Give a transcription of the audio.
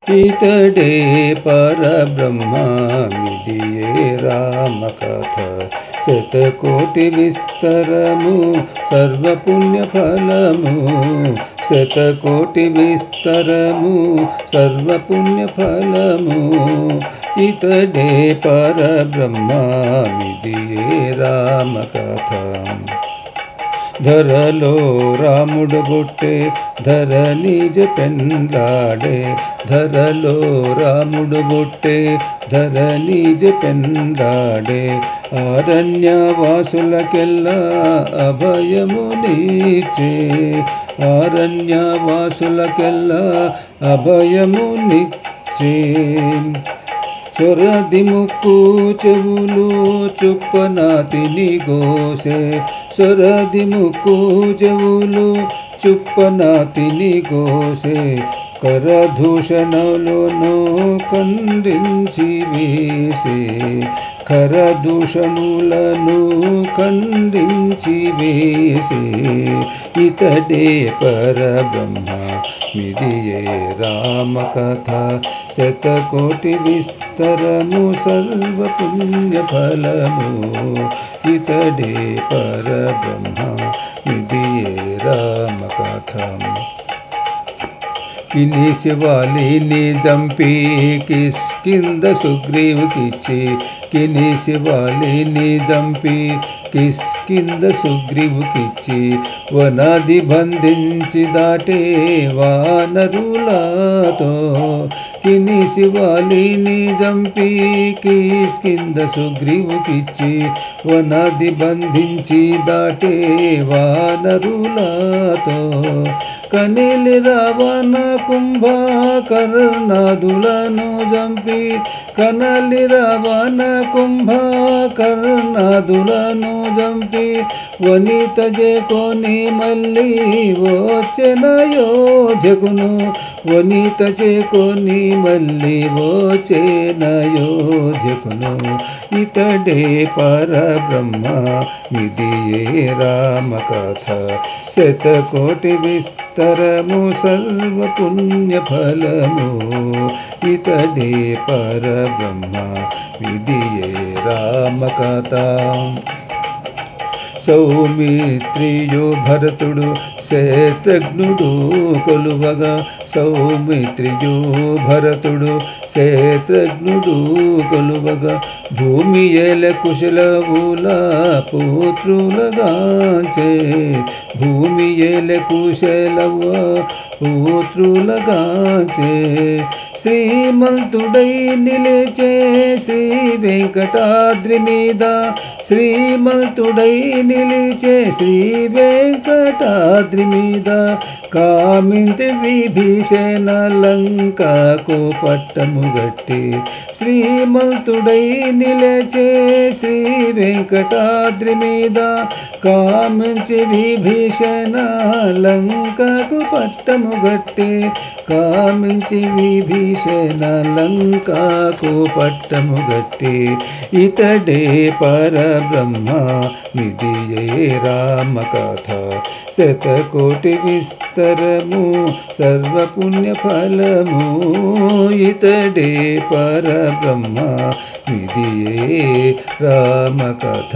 ఇతడే పరబ్రహ్మమిదియే రామకథ శతకోటి విస్తరము సర్వపుణ్యఫలము శతకోటి విస్తరము సర్వపుణ్యఫలము ఇతడే పరబ్రహ్మమిదియే రామకథ ధరలో రాముడు పుట్టే ధర నిజ పెండ్లాడే ధరలో రాముడు పుట్టే ధర నిజ పెండ్లాడే అరణ్యవాసులకెల్లా అభయమునిచ్చే అరణ్యవాసులకెల్లా అభయమునిచ్చే సొరది ముక్కు చెవులు చుప్పన తిని గోసే సొరది ముక్కు చెవులు చుప్పన తిని గోసే కరదూషణలను ఖండించి వేసే కరదూషణులను ఖండించి వేసే ఇతడే పరబ్రహ్మమిదియే రామకథ శతకోటి విస్తరము సర్వపుణ్యఫలము ఇతడే పరబ్రహ్మమిదియే రామకథ కినిసివాలిని చంపి కిష్కింద సుగ్రీవుకిచ్చి కినిసివాలిని చంపి కిష్కింద సుగ్రీవుకిచ్చి వనాది బంధించి దాటే వానరులతో కినిసివాలిని చంపి కిష్కింద సుగ్రీవుకిచ్చి వనాది బంధించి దాటే వానరులతో కనిలి రావణ కుంభకర్ణాదులను చంపి కనలి రావణ కుంభకర్ణాదులను చంపి వనిత చేకొని మళ్ళీ వచ్చెన యోధ్యకును వనిత చేకొని మళ్ళీ వచ్చెన యోధ్యకును ఇతడే పరబ్రహ్మమిదియే రామకథ శతకోటి విస్తరము సర్వపుణ్యఫలము ఇతడే పరబ్రహ్మమిదియే రామకథ సౌమిత్రియు భరతుడు శత్రుఘ్నుడు కొలువగా సౌమిత్రియు భరతుడు శత్రుఘ్నుడు కొలువగా భూమి ఏల కుశలవుల పుత్రులగాంచే భూమి ఏల కుశలవ పుత్రులగాంచే శ్రీమంతుడై నిలిచే శ్రీ వెంకటాద్రి మీద శ్రీమంతుడై నిలిచే శ్రీ వెంకటాద్రి మీద కామించి విభీషణ లంకకు పట్టము గట్టి శ్రీమంతుడై నిలిచే శ్రీ వెంకటాద్రి మీద కామించి విభీషణ లంకకు పట్టము గట్టి కామించి విభీషణ లంకకు పట్టము గట్టి ఇతడే పరబ్రహ్మమిదియే రామకథ శతకోటి విస్తరము సర్వపుణ్యఫలము ఇతడే పరబ్రహ్మమిదియే రామకథ